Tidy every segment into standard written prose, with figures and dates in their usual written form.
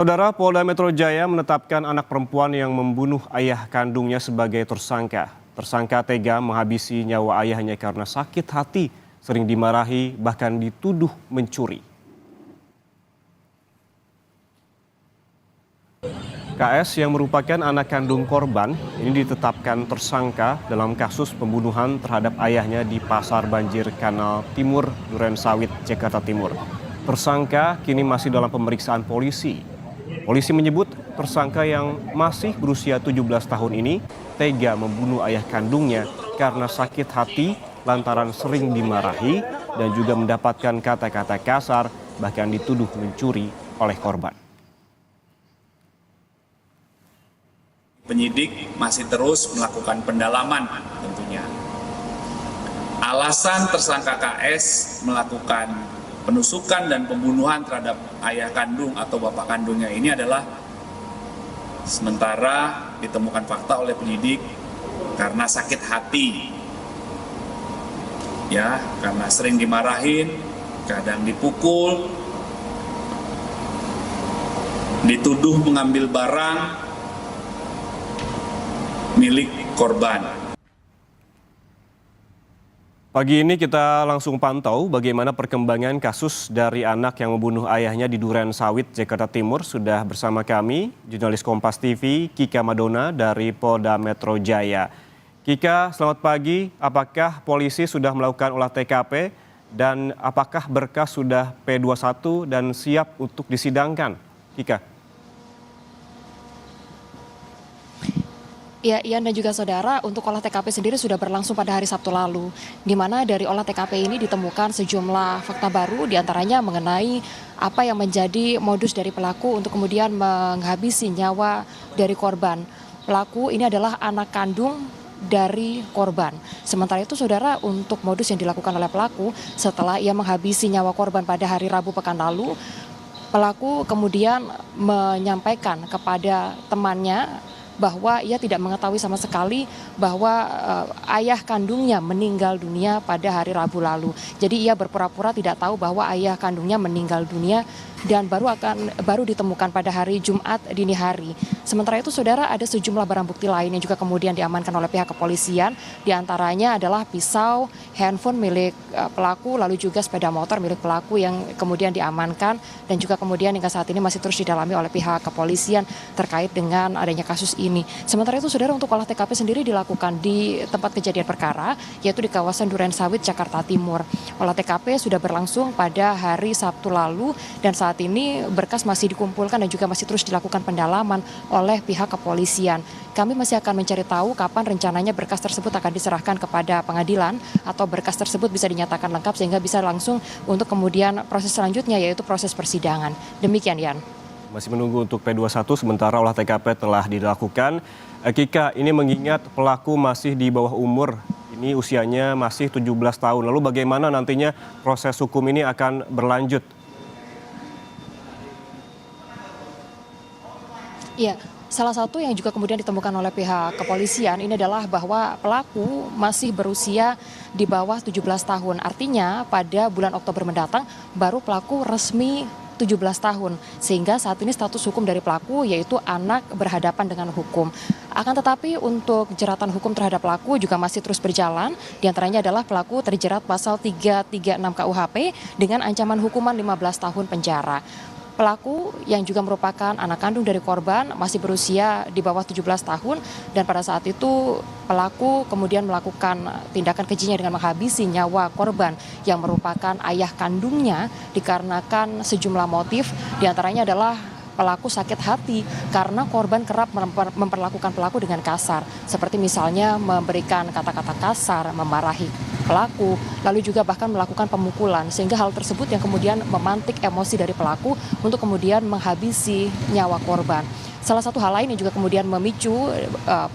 Saudara, Polda Metro Jaya menetapkan anak perempuan yang membunuh ayah kandungnya sebagai tersangka. Tersangka tega menghabisi nyawa ayahnya karena sakit hati, sering dimarahi, bahkan dituduh mencuri. KS yang merupakan anak kandung korban ini ditetapkan tersangka dalam kasus pembunuhan terhadap ayahnya di Pasar Banjir Kanal Timur, Duren Sawit, Jakarta Timur. Tersangka kini masih dalam pemeriksaan polisi. Polisi menyebut tersangka yang masih berusia 17 tahun ini tega membunuh ayah kandungnya karena sakit hati lantaran sering dimarahi dan juga mendapatkan kata-kata kasar, bahkan dituduh mencuri oleh korban. Penyidik masih terus melakukan pendalaman tentunya. Alasan tersangka KS melakukan penusukan dan pembunuhan terhadap ayah kandung atau bapak kandungnya ini adalah sementara ditemukan fakta oleh penyidik karena sakit hati. Ya, karena sering dimarahin, kadang dipukul, dituduh mengambil barang milik korban. Pagi ini kita langsung pantau bagaimana perkembangan kasus dari anak yang membunuh ayahnya di Duren Sawit, Jakarta Timur. Sudah bersama kami, jurnalis Kompas TV, Kika Madona dari Polda Metro Jaya. Kika, selamat pagi. Apakah polisi sudah melakukan olah TKP dan apakah berkas sudah P21 dan siap untuk disidangkan? Kika. Ya, Ian dan juga saudara, untuk olah TKP sendiri sudah berlangsung pada hari Sabtu lalu, di mana dari olah TKP ini ditemukan sejumlah fakta baru, diantaranya mengenai apa yang menjadi modus dari pelaku untuk kemudian menghabisi nyawa dari korban. Pelaku ini adalah anak kandung dari korban. Sementara itu saudara, untuk modus yang dilakukan oleh pelaku setelah ia menghabisi nyawa korban pada hari Rabu pekan lalu, pelaku kemudian menyampaikan kepada temannya bahwa ia tidak mengetahui sama sekali bahwa ayah kandungnya meninggal dunia pada hari Rabu lalu. Jadi ia berpura-pura tidak tahu bahwa ayah kandungnya meninggal dunia dan baru ditemukan pada hari Jumat dini hari. Sementara itu saudara, ada sejumlah barang bukti lain yang juga kemudian diamankan oleh pihak kepolisian. Di antaranya adalah pisau, handphone milik pelaku, lalu juga sepeda motor milik pelaku yang kemudian diamankan dan juga kemudian hingga saat ini masih terus didalami oleh pihak kepolisian terkait dengan adanya kasus ini. Sementara itu saudara, untuk olah TKP sendiri dilakukan di tempat kejadian perkara, yaitu di kawasan Duren Sawit, Jakarta Timur. Olah TKP sudah berlangsung pada hari Sabtu lalu dan saat ini berkas masih dikumpulkan dan juga masih terus dilakukan pendalaman oleh pihak kepolisian. Kami masih akan mencari tahu kapan rencananya berkas tersebut akan diserahkan kepada pengadilan atau berkas tersebut bisa dinyatakan lengkap sehingga bisa langsung untuk kemudian proses selanjutnya, yaitu proses persidangan. Demikian, Yan. Masih menunggu untuk P21, sementara olah TKP telah dilakukan. Kika, ini mengingat pelaku masih di bawah umur, ini usianya masih 17 tahun. Lalu bagaimana nantinya proses hukum ini akan berlanjut? Iya, salah satu yang juga kemudian ditemukan oleh pihak kepolisian ini adalah bahwa pelaku masih berusia di bawah 17 tahun. Artinya pada bulan Oktober mendatang baru pelaku resmi 17 tahun. Sehingga saat ini status hukum dari pelaku yaitu anak berhadapan dengan hukum. Akan tetapi untuk jeratan hukum terhadap pelaku juga masih terus berjalan. Di antaranya adalah pelaku terjerat pasal 336 KUHP dengan ancaman hukuman 15 tahun penjara. Pelaku yang juga merupakan anak kandung dari korban masih berusia di bawah 17 tahun dan pada saat itu pelaku kemudian melakukan tindakan kejinya dengan menghabisi nyawa korban yang merupakan ayah kandungnya dikarenakan sejumlah motif, diantaranya adalah pelaku sakit hati karena korban kerap memperlakukan pelaku dengan kasar, seperti misalnya memberikan kata-kata kasar, memarahi pelaku, lalu juga bahkan melakukan pemukulan, sehingga hal tersebut yang kemudian memantik emosi dari pelaku untuk kemudian menghabisi nyawa korban. Salah satu hal lain yang juga kemudian memicu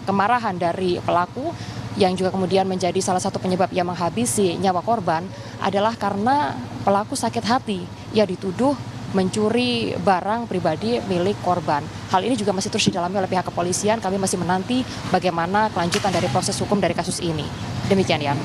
kemarahan dari pelaku yang juga kemudian menjadi salah satu penyebab ia menghabisi nyawa korban adalah karena pelaku sakit hati. Ia dituduh mencuri barang pribadi milik korban. Hal ini juga masih terus didalami oleh pihak kepolisian. Kami masih menanti bagaimana kelanjutan dari proses hukum dari kasus ini. Demikian, Yan.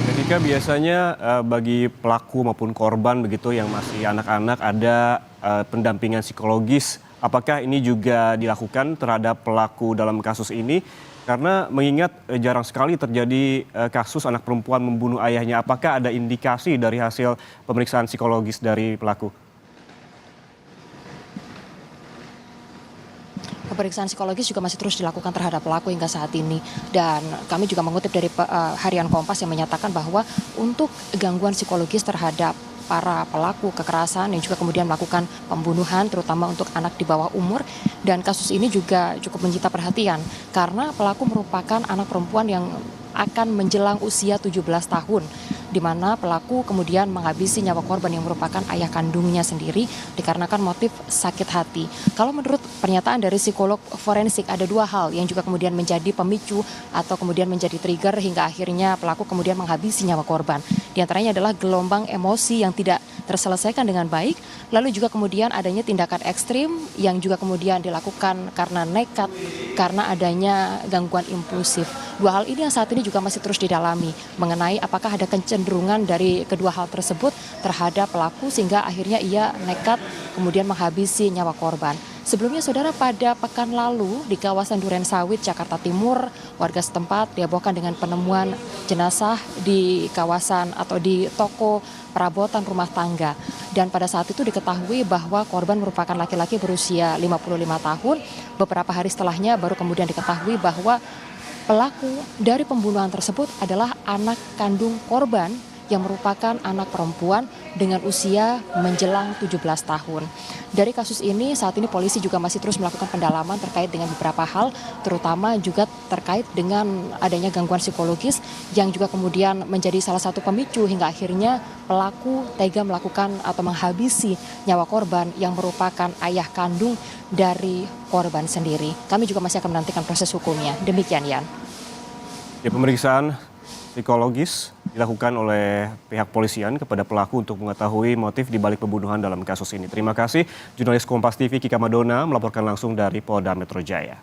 Ketika biasanya bagi pelaku maupun korban begitu yang masih anak-anak ada pendampingan psikologis Apakah ini juga dilakukan terhadap pelaku dalam kasus ini? Karena mengingat jarang sekali terjadi kasus anak perempuan membunuh ayahnya. Apakah ada indikasi dari hasil pemeriksaan psikologis dari pelaku? Pemeriksaan psikologis juga masih terus dilakukan terhadap pelaku hingga saat ini. Dan kami juga mengutip dari Harian Kompas yang menyatakan bahwa untuk gangguan psikologis terhadap para pelaku kekerasan yang juga kemudian melakukan pembunuhan terutama untuk anak di bawah umur, dan kasus ini juga cukup menyita perhatian karena pelaku merupakan anak perempuan yang akan menjelang usia 17 tahun, di mana pelaku kemudian menghabisi nyawa korban yang merupakan ayah kandungnya sendiri dikarenakan motif sakit hati. Kalau menurut pernyataan dari psikolog forensik, ada dua hal yang juga kemudian menjadi pemicu atau kemudian menjadi trigger hingga akhirnya pelaku kemudian menghabisi nyawa korban. Di antaranya adalah gelombang emosi yang tidak terselesaikan dengan baik, lalu juga kemudian adanya tindakan ekstrim yang juga kemudian dilakukan karena nekat, karena adanya gangguan impulsif. Dua hal ini yang saat ini juga masih terus didalami mengenai apakah ada kecenderungan dari kedua hal tersebut terhadap pelaku sehingga akhirnya ia nekat kemudian menghabisi nyawa korban. Sebelumnya saudara, pada pekan lalu di kawasan Durensawit, Jakarta Timur, warga setempat dihebohkan dengan penemuan jenazah di kawasan atau di toko perabotan rumah tangga. Dan pada saat itu diketahui bahwa korban merupakan laki-laki berusia 55 tahun. Beberapa hari setelahnya baru kemudian diketahui bahwa pelaku dari pembunuhan tersebut adalah anak kandung korban yang merupakan anak perempuan dengan usia menjelang 17 tahun. Dari kasus ini saat ini polisi juga masih terus melakukan pendalaman terkait dengan beberapa hal, terutama juga terkait dengan adanya gangguan psikologis yang juga kemudian menjadi salah satu pemicu hingga akhirnya pelaku tega melakukan atau menghabisi nyawa korban yang merupakan ayah kandung dari korban sendiri. Kami juga masih akan menantikan proses hukumnya. Demikian, Yan. Ya, pemeriksaan psikologis dilakukan oleh pihak polisian kepada pelaku untuk mengetahui motif di balik pembunuhan dalam kasus ini. Terima kasih jurnalis Kompas TV Kika Madona melaporkan langsung dari Polda Metro Jaya.